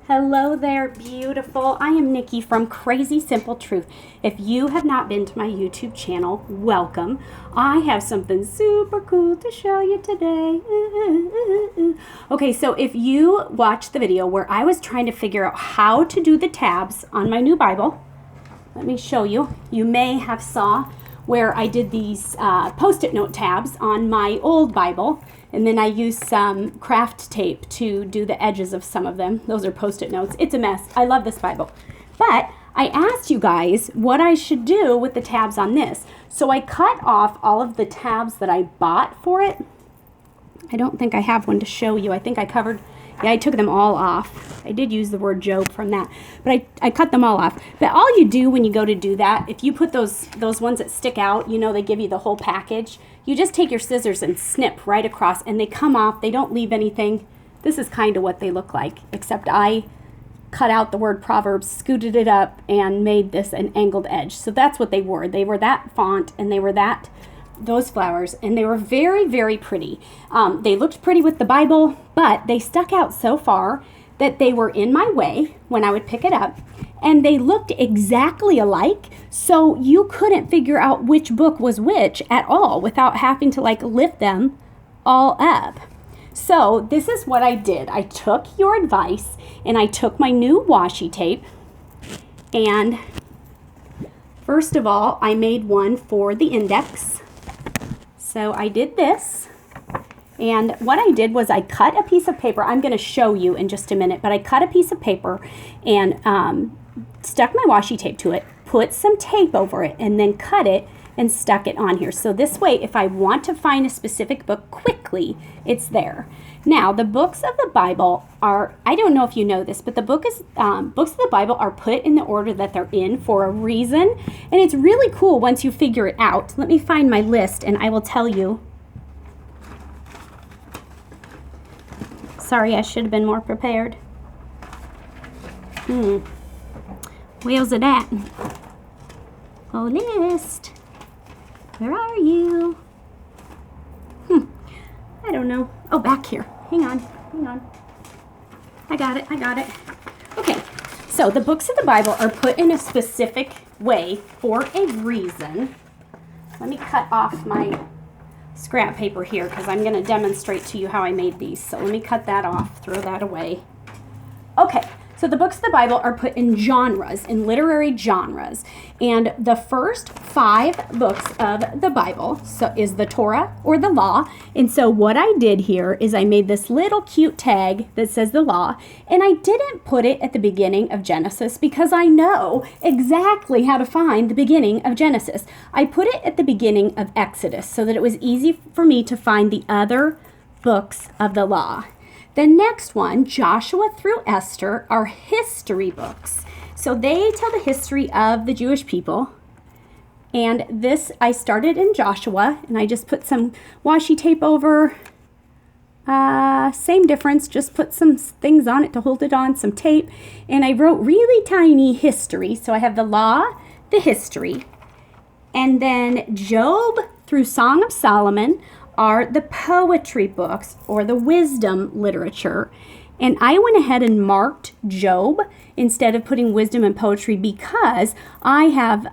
Hello there, beautiful. I am Nicki from Crazy Simple Truth. If you have not been to my YouTube channel, welcome. I have something super cool to show you today. Okay, so if you watched the video where I was trying to figure out how to do the tabs on my new Bible, let me show you. You may have saw where I did these Post-it note tabs on my old Bible, and then I used some craft tape to do the edges of some of them. Those are Post-it notes. It's a mess. I love this Bible. But I asked you guys what I should do with the tabs on this. So I cut off all of the tabs that I bought for it. I don't think I have one to show you. I think I covered, I took them all off. I did use the word Job from that, but I cut them all off. But all you do when you go to do that, if you put those ones that stick out, you know, they give you the whole package. You just take your scissors and snip right across, and they come off. They don't leave anything. This is kind of what they look like, except I cut out the word Proverbs, scooted it up, and made this an angled edge. So that's what they were. They were that font, and they were those flowers, and they were very, very pretty. They looked pretty with the Bible, but they stuck out so far that they were in my way when I would pick it up, and they looked exactly alike, so you couldn't figure out which book was which at all without having to like lift them all up. So this is what I did. I took your advice, and I took my new washi tape, and first of all, I made one for the index. So I did this, and what I did was I cut a piece of paper. I'm going to show you in just a minute, but I cut a piece of paper and stuck my washi tape to it, put some tape over it, and then cut it and stuck it on here. So this way, if I want to find a specific book quickly, it's there. Now, the books of the Bible are, I don't know if you know this, but the books of the Bible are put in the order that they're in for a reason. And it's really cool once you figure it out. Let me find my list and I will tell you. Sorry, I should have been more prepared. Where's it at? Oh, list. Where are you? I don't know. Oh, back here. Hang on. I got it. Okay, so the books of the Bible are put in a specific way for a reason. Let me cut off my scrap paper here because I'm going to demonstrate to you how I made these. So let me cut that off, throw that away. Okay. So the books of the Bible are put in genres, in literary genres. And the first 5 books of the Bible is the Torah or the law. And so what I did here is I made this little cute tag that says the law. And I didn't put it at the beginning of Genesis because I know exactly how to find the beginning of Genesis. I put it at the beginning of Exodus so that it was easy for me to find the other books of the law. The next one, Joshua through Esther, are history books. So they tell the history of the Jewish people. And this, I started in Joshua, and I just put some washi tape over. Same difference, just put some things on it to hold it on, some tape. And I wrote really tiny history. So I have the law, the history. And then Job through Song of Solomon are the poetry books or the wisdom literature. And I went ahead and marked Job instead of putting wisdom and poetry because I have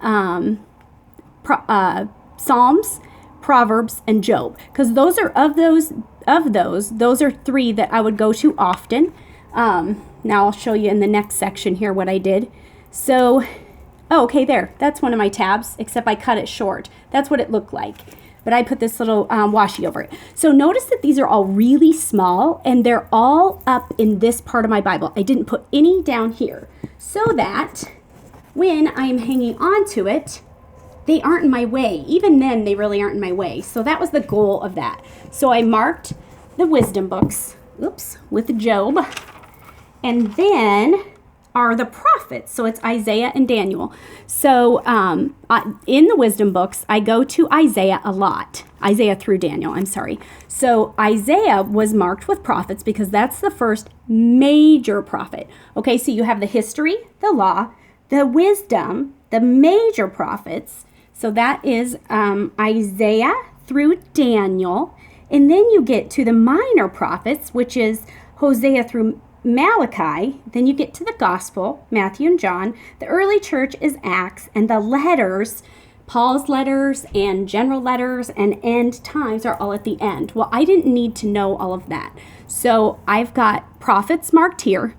Psalms, Proverbs, and Job. Because those are those are 3 that I would go to often. Now I'll show you in the next section here what I did. So, okay, there. That's one of my tabs, except I cut it short. That's what it looked like. But I put this little washi over it. So notice that these are all really small, and they're all up in this part of my Bible. I didn't put any down here, so that when I'm hanging on to it, they aren't in my way. Even then, they really aren't in my way. So that was the goal of that. So I marked the wisdom books, with Job, and then are the prophets. So it's Isaiah and Daniel. So in the wisdom books, I go to Isaiah a lot. Isaiah through Daniel, I'm sorry. So Isaiah was marked with prophets because that's the first major prophet. Okay, so you have the history, the law, the wisdom, the major prophets. So that is Isaiah through Daniel. And then you get to the minor prophets, which is Hosea through Malachi, then you get to the gospel, Matthew and John. The early church is Acts, and the letters, Paul's letters and general letters and end times are all at the end. Well, I didn't need to know all of that. So I've got prophets marked here,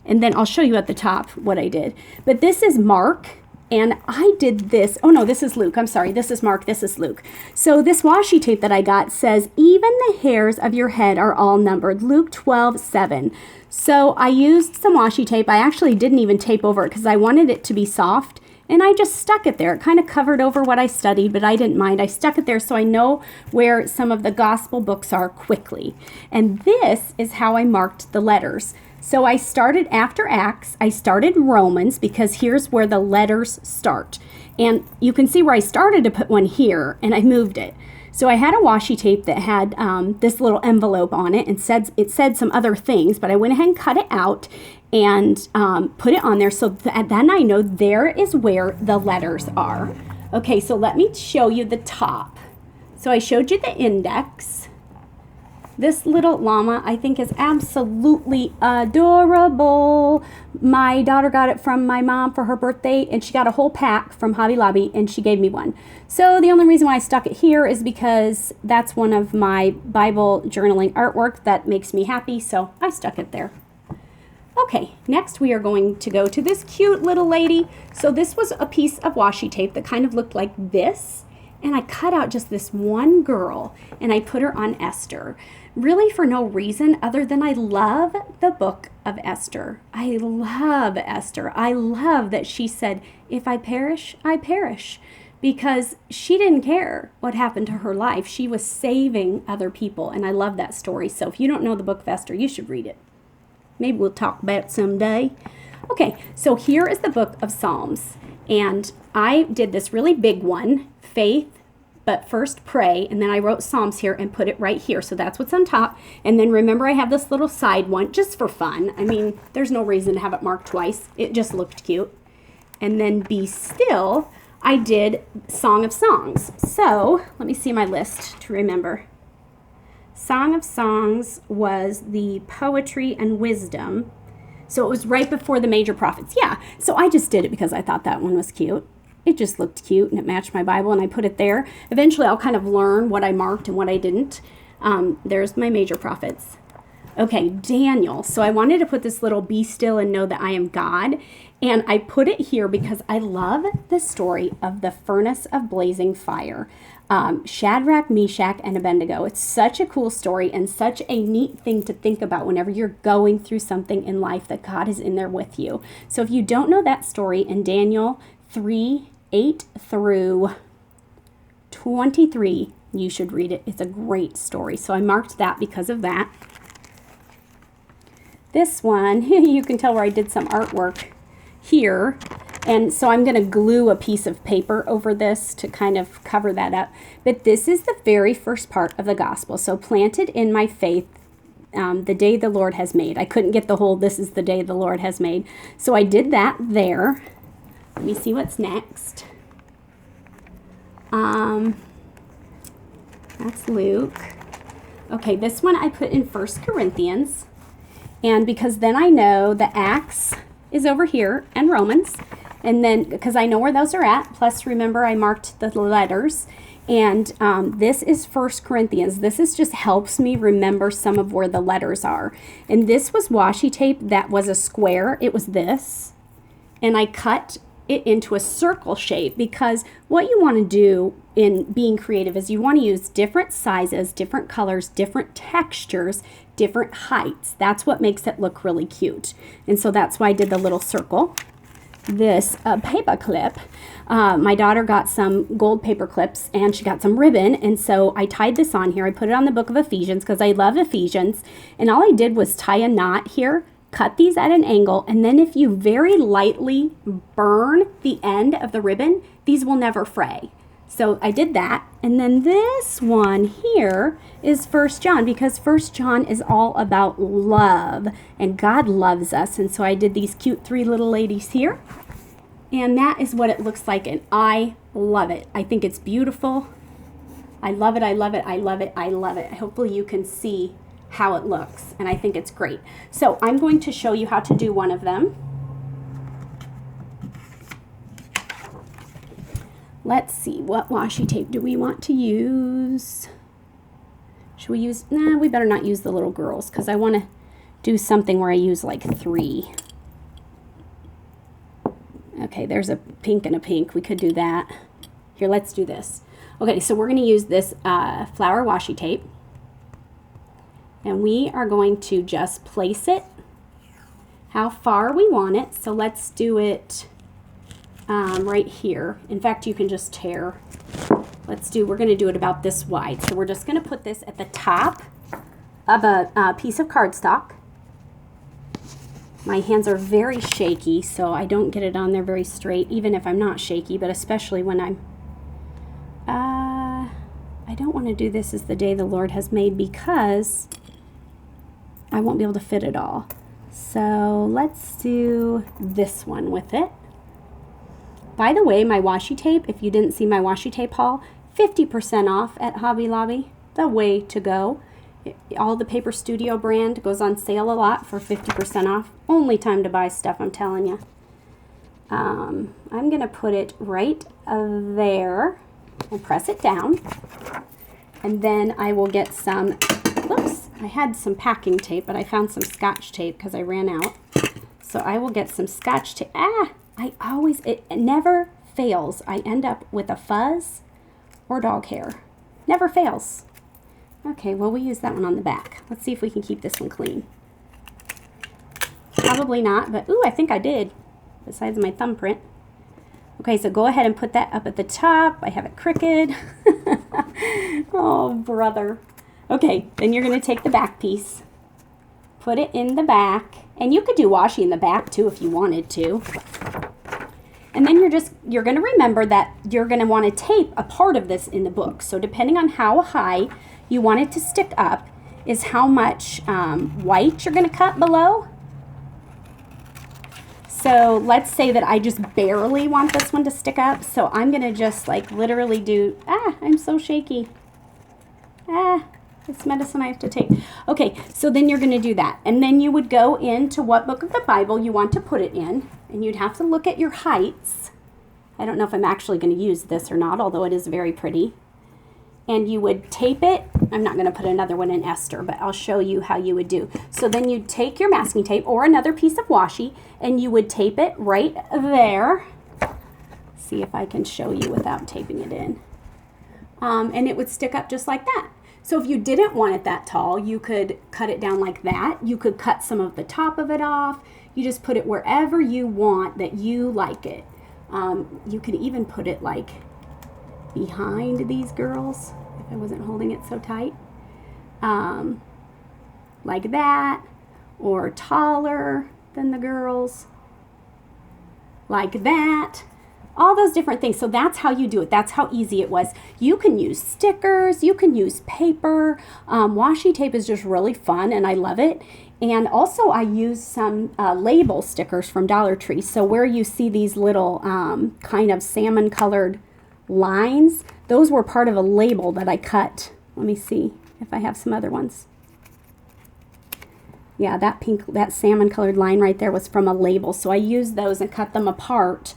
and then I'll show you at the top what I did. But this is Mark, and I did this. Oh, no, this is Luke. I'm sorry. This is Mark. This is Luke. So this washi tape that I got says, even the hairs of your head are all numbered. Luke 12:7. So I used some washi tape. I actually didn't even tape over it because I wanted it to be soft. And I just stuck it there. It kind of covered over what I studied, but I didn't mind. I stuck it there so I know where some of the gospel books are quickly. And this is how I marked the letters. So I started after Acts, I started Romans because here's where the letters start. And you can see where I started to put one here and I moved it. So I had a washi tape that had this little envelope on it and it said some other things, but I went ahead and cut it out and put it on there so that then I know there is where the letters are. Okay, so let me show you the top. So I showed you the index. This little llama, I think, is absolutely adorable. My daughter got it from my mom for her birthday, and she got a whole pack from Hobby Lobby, and she gave me one. So the only reason why I stuck it here is because that's one of my Bible journaling artwork that makes me happy, so I stuck it there. Okay, next we are going to go to this cute little lady. So this was a piece of washi tape that kind of looked like this, and I cut out just this one girl, and I put her on Esther. Really for no reason other than I love the book of Esther. I love Esther. I love that she said, if I perish, I perish. Because she didn't care what happened to her life. She was saving other people, and I love that story. So if you don't know the book of Esther, you should read it. Maybe we'll talk about it someday. Okay, so here is the book of Psalms. And I did this really big one, faith, but first pray, and then I wrote Psalms here and put it right here. So that's what's on top. And then remember I have this little side one just for fun. I mean, there's no reason to have it marked twice. It just looked cute. And then be still, I did Song of Songs. So let me see my list to remember. Song of Songs was the poetry and wisdom. So it was right before the major prophets. Yeah, so I just did it because I thought that one was cute. It just looked cute and it matched my Bible and I put it there. Eventually I'll kind of learn what I marked and what I didn't. There's my major prophets. Okay, Daniel. So I wanted to put this little be still and know that I am God. And I put it here because I love the story of the furnace of blazing fire. Shadrach, Meshach, and Abednego. It's such a cool story and such a neat thing to think about whenever you're going through something in life that God is in there with you. So if you don't know that story in Daniel 3:8 through 23, you should read it. It's a great story. So I marked that because of that. This one, you can tell where I did some artwork here. And so I'm going to glue a piece of paper over this to kind of cover that up. But this is the very first part of the gospel. So planted in my faith, the day the Lord has made. I couldn't get the whole this is the day the Lord has made. So I did that there. Let me see what's next. That's Luke. Okay, this one I put in 1 Corinthians. And because then I know the Acts is over here and Romans. And then, because I know where those are at, plus remember I marked the letters. And this is 1 Corinthians. This is just helps me remember some of where the letters are. And this was washi tape that was a square. It was this. And I cut it into a circle shape because what you want to do in being creative is you want to use different sizes, different colors, different textures, different heights. That's what makes it look really cute. And so that's why I did the little circle. This paper clip. My daughter got some gold paper clips and she got some ribbon, and so I tied this on here. I put it on the book of Ephesians because I love Ephesians, and all I did was tie a knot here, cut these at an angle, and then if you very lightly burn the end of the ribbon, these will never fray. So I did that, and then this one here is 1 John because 1 John is all about love, and God loves us, and so I did these cute 3 little ladies here, and that is what it looks like, and I love it. I think it's beautiful. I love it, I love it, I love it, I love it. Hopefully you can see how it looks, and I think it's great. So I'm going to show you how to do one of them. Let's see, what washi tape do we want to use? Should we use, nah, we better not use the little girls because I want to do something where I use like 3. Okay, there's a pink and a pink. We could do that. Here, let's do this. Okay, so we're going to use this flower washi tape. And we are going to just place it how far we want it. So let's do it right here. In fact, you can just tear. We're going to do it about this wide. So we're just going to put this at the top of a piece of cardstock. My hands are very shaky, so I don't get it on there very straight, even if I'm not shaky, but especially when I'm... I don't want to do this as the day the Lord has made because I won't be able to fit it all. So let's do this one with it. By the way, my washi tape, if you didn't see my washi tape haul, 50% off at Hobby Lobby. The way to go. All the Paper Studio brand goes on sale a lot for 50% off. Only time to buy stuff, I'm telling you. I'm going to put it right there and press it down. And then I will get some, whoops, I had some packing tape, but I found some Scotch tape because I ran out. So I will get some Scotch tape. It never fails. I end up with a fuzz or dog hair. Never fails. Okay, well, we use that one on the back. Let's see if we can keep this one clean. Probably not, but ooh, I think I did, besides my thumbprint. Okay, so go ahead and put that up at the top. I have it crooked. Oh, brother. Okay, then you're going to take the back piece, put it in the back, and you could do washi in the back too if you wanted to. And then you're going to remember that you're going to want to tape a part of this in the book. So depending on how high you want it to stick up is how much white you're going to cut below. So let's say that I just barely want this one to stick up. So I'm going to just like literally do, I'm so shaky. This medicine I have to take. Okay, so then you're going to do that. And then you would go into what book of the Bible you want to put it in. And you'd have to look at your heights. I don't know if I'm actually going to use this or not, although it is very pretty. And you would tape it. I'm not going to put another one in Esther, but I'll show you how you would do. So then you'd take your masking tape or another piece of washi, and you would tape it right there. See if I can show you without taping it in. And it would stick up just like that. So if you didn't want it that tall, you could cut it down like that. You could cut some of the top of it off. You just put it wherever you want that you like it. You could even put it like behind these girls if I wasn't holding it so tight. Like that, or taller than the girls. Like that. All those different things. So that's how you do it. That's how easy it was. You can use stickers. You can use paper. Washi tape is just really fun, and I love it. And also I use some label stickers from Dollar Tree. So where you see these little kind of salmon colored lines, those were part of a label that I cut. Let me see if I have some other ones. Yeah, that salmon colored line right there was from a label. So I used those and cut them apart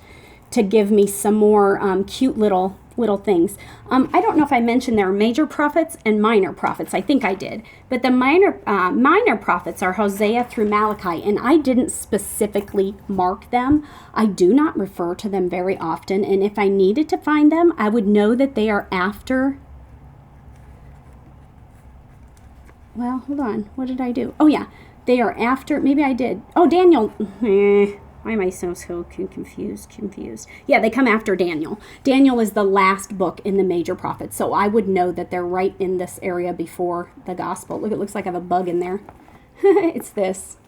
to give me some more cute little things. I don't know if I mentioned there are major prophets and minor prophets. I think I did. But the minor prophets are Hosea through Malachi, and I didn't specifically mark them. I do not refer to them very often, and if I needed to find them, I would know that they are after... Well, hold on. What did I do? Oh, yeah. They are after... Maybe I did. Oh, Daniel... Why am I so confused? Yeah, they come after Daniel. Daniel is the last book in the major prophets, so I would know that they're right in this area before the gospel. Look, it looks like I have a bug in there. It's this.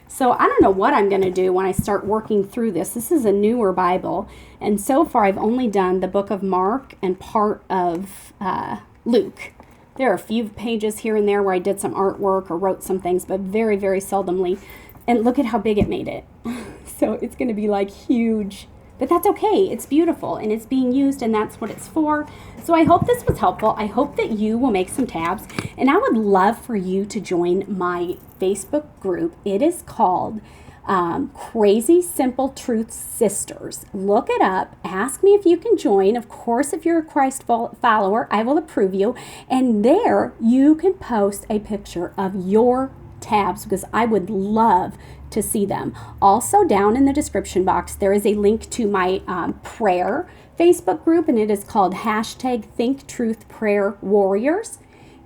So I don't know what I'm going to do when I start working through this. This is a newer Bible, and so far I've only done the book of Mark and part of Luke. There are a few pages here and there where I did some artwork or wrote some things, but very, very seldomly. And look at how big it made it. So it's going to be like huge But that's okay. It's beautiful and it's being used, and that's what it's for. So I hope this was helpful. I hope that you will make some tabs, and I would love for you to join my Facebook group. It is called Crazy Simple Truth Sisters. Look it up. Ask me if you can join. Of course, if you're a Christ follower, I will approve you. And there you can post a picture of your tabs, because I would love to see them. Also, down in the description box, there is a link to my prayer Facebook group, and it is called #ThinkTruthPrayerWarriors.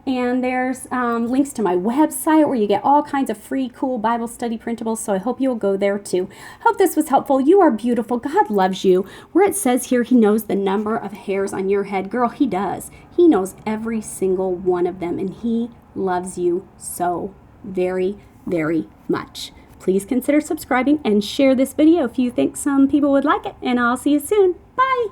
And there's links to my website where you get all kinds of free, cool Bible study printables. So I hope you'll go there too. Hope this was helpful. You are beautiful. God loves you. Where it says here, He knows the number of hairs on your head. Girl, He does. He knows every single one of them. And He loves you so very, very much. Please consider subscribing and share this video if you think some people would like it. And I'll see you soon. Bye.